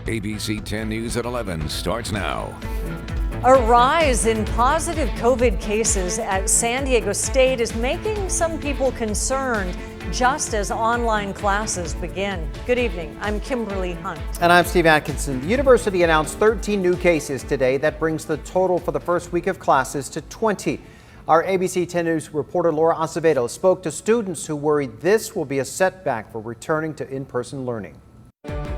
ABC 10 News at 11 starts now. A rise in positive COVID cases at San Diego State is making some people concerned just as online classes begin. Good evening. I'm Kimberly Hunt. And I'm Steve Atkinson. The university announced 13 new cases today. That brings the total for the first week of classes to 20. Our ABC 10 News reporter Laura Acevedo spoke to students who worry this will be a setback for returning to in-person learning.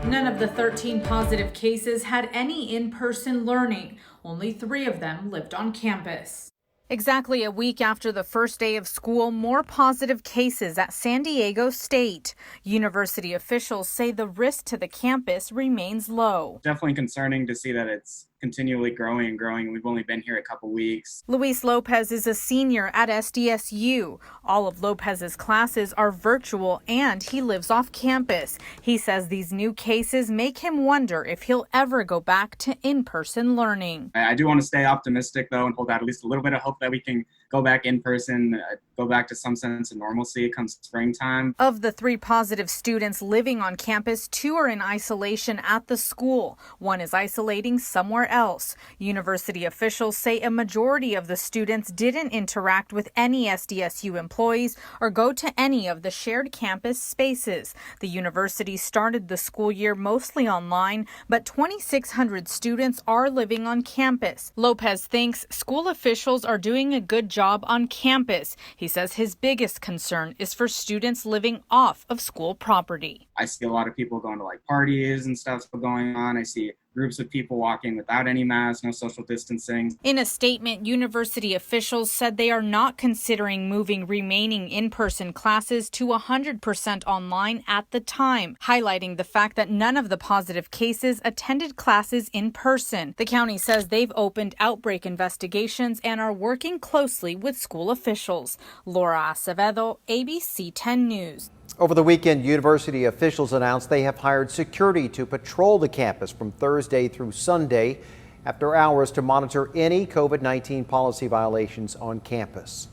None of the 13 positive cases had any in-person learning. Only 3 of them lived on campus. Exactly a week after the first day of school, more positive cases at San Diego State. University officials say the risk to the campus remains low. Definitely concerning to see that it's continually growing and growing. We've only been here a couple weeks. Luis Lopez is a senior at SDSU. All of Lopez's classes are virtual and he lives off campus. He says these new cases make him wonder if he'll ever go back to in-person learning. I do want to stay optimistic though and hold out at least a little bit of hope that we can go back in person, go back to some sense of normalcy come springtime. Of the 3 positive students living on campus, 2 are in isolation at the school. 1 is isolating somewhere else. University officials say a majority of the students didn't interact with any SDSU employees or go to any of the shared campus spaces. The university started the school year mostly online, but 2,600 students are living on campus. Lopez thinks school officials are doing a good job on campus. He says his biggest concern is for students living off of school property. I see a lot of people going to like parties and stuff going on. I see groups of people walking without any masks, no social distancing. In a statement, university officials said they are not considering moving remaining in-person classes to 100% online at the time, highlighting the fact that none of the positive cases attended classes in person. The county says they've opened outbreak investigations and are working closely with school officials. Laura Acevedo, ABC 10 News. Over the weekend, university officials announced they have hired security to patrol the campus from Thursday through Sunday after hours to monitor any COVID-19 policy violations on campus.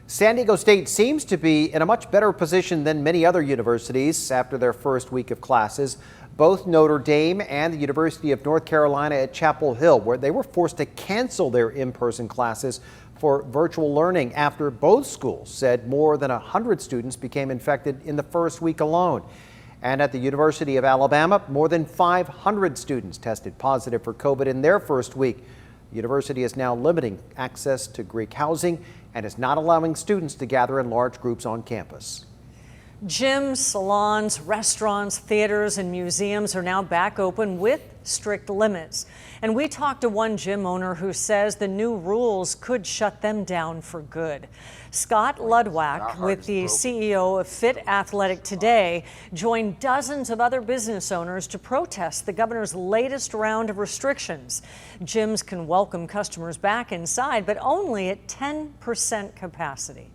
San Diego State seems to be in a much better position than many other universities after their first week of classes. Both Notre Dame and the University of North Carolina at Chapel Hill, where they were forced to cancel their in-person classes for virtual learning after both schools said more than 100 students became infected in the first week alone. And at the University of Alabama, more than 500 students tested positive for COVID in their first week. The university is now limiting access to Greek housing and is not allowing students to gather in large groups on campus. Gyms, salons, restaurants, theaters, and museums are now back open with strict limits. And we talked to one gym owner who says the new rules could shut them down for good. Scott Ludwak, with the CEO of Fit Athletic Today, joined dozens of other business owners to protest the governor's latest round of restrictions. Gyms can welcome customers back inside, but only at 10% capacity.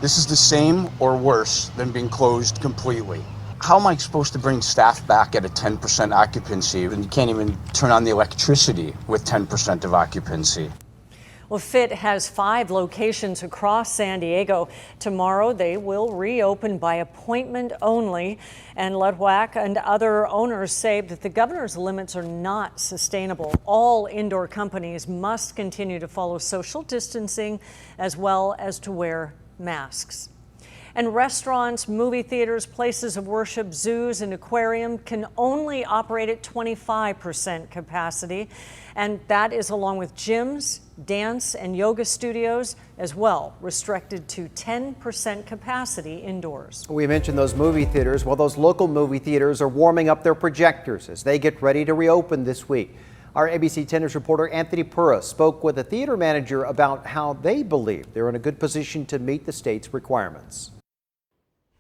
This is the same or worse than being closed completely. How am I supposed to bring staff back at a 10% occupancy and you can't even turn on the electricity with 10% of occupancy? Well, Fit has 5 locations across San Diego. Tomorrow they will reopen by appointment only. And Ludwak and other owners say that the governor's limits are not sustainable. All indoor companies must continue to follow social distancing as well as to wear masks. And restaurants, movie theaters, places of worship, zoos, and aquarium can only operate at 25% capacity. And that is along with gyms, dance, and yoga studios as well, restricted to 10% capacity indoors. We mentioned those movie theaters. Well, those local movie theaters are warming up their projectors as they get ready to reopen this week. Our ABC 10 News reporter Anthony Pura spoke with a theater manager about how they believe they're in a good position to meet the state's requirements.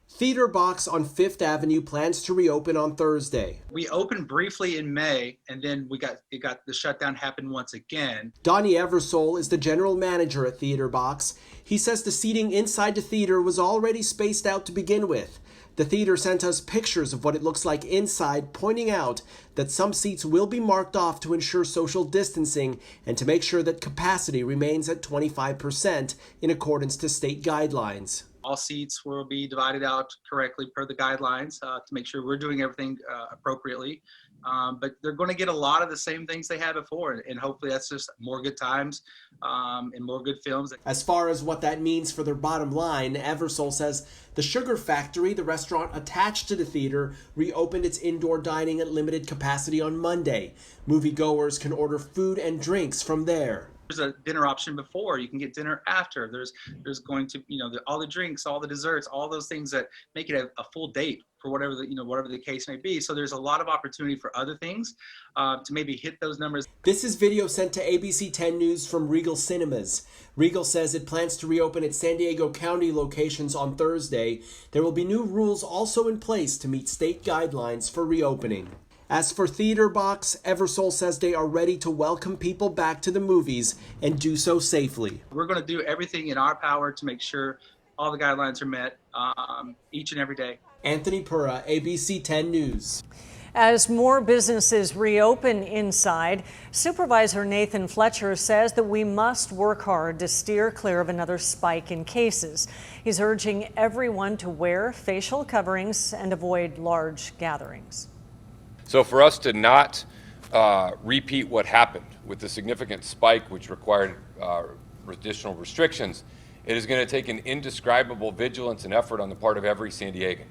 Theater Box on 5th Avenue plans to reopen on Thursday. We opened briefly in May, and then the shutdown happened once again. Donnie Eversole is the general manager at Theater Box. He says the seating inside the theater was already spaced out to begin with. The theater sent us pictures of what it looks like inside, pointing out that some seats will be marked off to ensure social distancing and to make sure that capacity remains at 25% in accordance to state guidelines. All seats will be divided out correctly per the guidelines to make sure we're doing everything appropriately. But they're going to get a lot of the same things they had before, and hopefully that's just more good times and more good films. As far as what that means for their bottom line, Eversole says the Sugar Factory, the restaurant attached to the theater, reopened its indoor dining at limited capacity on Monday. Moviegoers can order food and drinks from there. There's a dinner option before. You can get dinner after. There's going to, all the drinks, all the desserts, all those things that make it a full date for whatever the case may be. So there's a lot of opportunity for other things to maybe hit those numbers. This is video sent to ABC 10 News from Regal Cinemas. Regal says it plans to reopen its San Diego County locations on Thursday. There will be new rules also in place to meet state guidelines for reopening. As for Theater Box, Eversole says they are ready to welcome people back to the movies and do so safely. We're going to do everything in our power to make sure all the guidelines are met each and every day. Anthony Pura, ABC 10 News. As more businesses reopen inside, Supervisor Nathan Fletcher says that we must work hard to steer clear of another spike in cases. He's urging everyone to wear facial coverings and avoid large gatherings. So for us to not repeat what happened with the significant spike which required additional restrictions, it is going to take an indescribable vigilance and effort on the part of every San Diegan.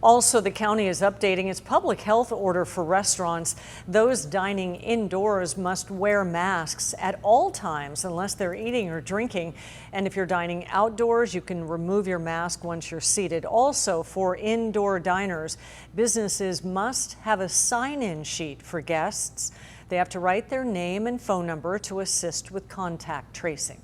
Also, the county is updating its public health order for restaurants. Those dining indoors must wear masks at all times unless they're eating or drinking. And if you're dining outdoors, you can remove your mask once you're seated. Also, for indoor diners, businesses must have a sign-in sheet for guests. They have to write their name and phone number to assist with contact tracing.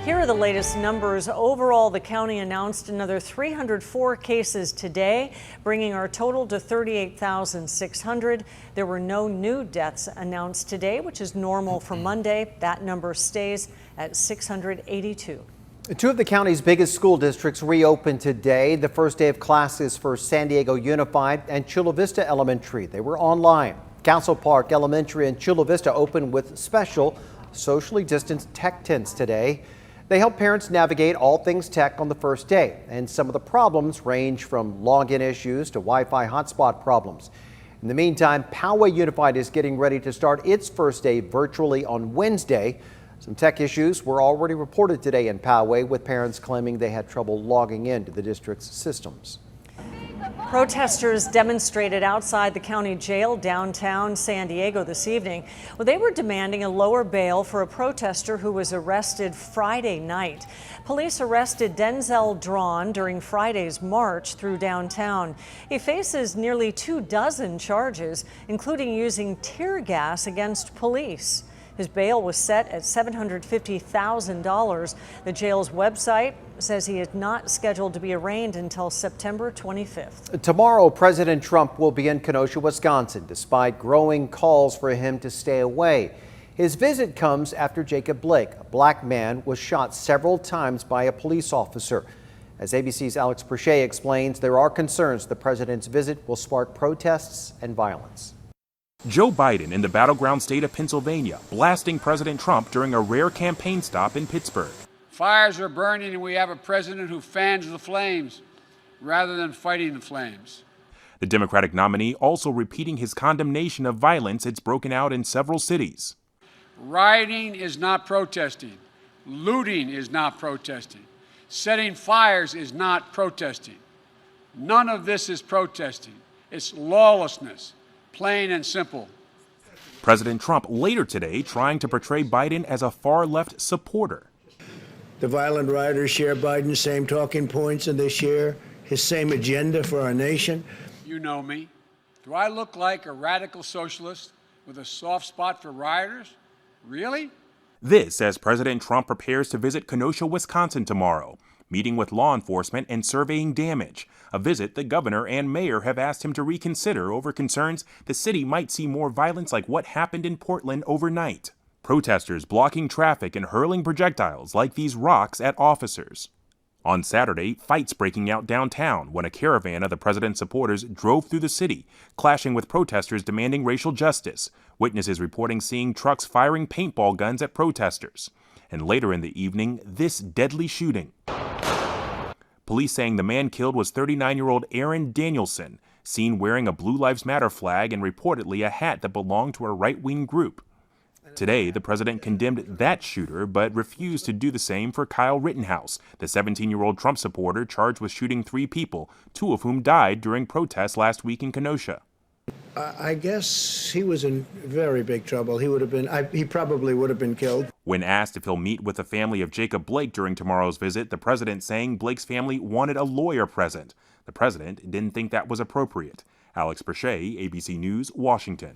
Here are the latest numbers. Overall, the county announced another 304 cases today, bringing our total to 38,600. There were no new deaths announced today, which is normal for Monday. That number stays at 682. Two of the county's biggest school districts reopened today. The first day of classes for San Diego Unified and Chula Vista Elementary. They were online. Council Park Elementary and Chula Vista opened with special socially distanced tech tents today. They help parents navigate all things tech on the first day, and some of the problems range from login issues to Wi-Fi hotspot problems. In the meantime, Poway Unified is getting ready to start its first day virtually on Wednesday. Some tech issues were already reported today in Poway, with parents claiming they had trouble logging into the district's systems. Protesters demonstrated outside the county jail downtown San Diego this evening. Well, they were demanding a lower bail for a protester who was arrested Friday night. Police arrested Denzel Drawn during Friday's march through downtown. He faces nearly 24 charges, including using tear gas against police. His bail was set at $750,000. The jail's website says he is not scheduled to be arraigned until September 25th. Tomorrow, President Trump will be in Kenosha, Wisconsin, despite growing calls for him to stay away. His visit comes after Jacob Blake, a black man, was shot several times by a police officer. As ABC's Alex Perche explains, there are concerns the president's visit will spark protests and violence. Joe Biden in the battleground state of Pennsylvania, blasting President Trump during a rare campaign stop in Pittsburgh. Fires are burning and we have a president who fans the flames rather than fighting the flames. The Democratic nominee also repeating his condemnation of violence that's broken out in several cities. Rioting is not protesting. Looting is not protesting. Setting fires is not protesting. None of this is protesting. It's lawlessness. Plain and simple. President Trump later today trying to portray Biden as a far-left supporter. The violent rioters share Biden's same talking points, and they share his same agenda for our nation. You know me. Do I look like a radical socialist with a soft spot for rioters? Really? This as President Trump prepares to visit Kenosha, Wisconsin tomorrow, meeting with law enforcement and surveying damage, a visit the governor and mayor have asked him to reconsider over concerns the city might see more violence like what happened in Portland overnight. Protesters blocking traffic and hurling projectiles like these rocks at officers. On Saturday, fights breaking out downtown when a caravan of the president's supporters drove through the city, clashing with protesters demanding racial justice. Witnesses reporting seeing trucks firing paintball guns at protesters. And later in the evening, this deadly shooting. Police saying the man killed was 39-year-old Aaron Danielson, seen wearing a Blue Lives Matter flag and reportedly a hat that belonged to a right-wing group. Today, the president condemned that shooter, but refused to do the same for Kyle Rittenhouse, the 17-year-old Trump supporter charged with shooting 3 people, 2 of whom died during protests last week in Kenosha. I guess he was in very big trouble. He probably would have been killed. When asked if he'll meet with the family of Jacob Blake during tomorrow's visit, the president saying Blake's family wanted a lawyer present. The president didn't think that was appropriate. Alex Berchet, ABC News, Washington.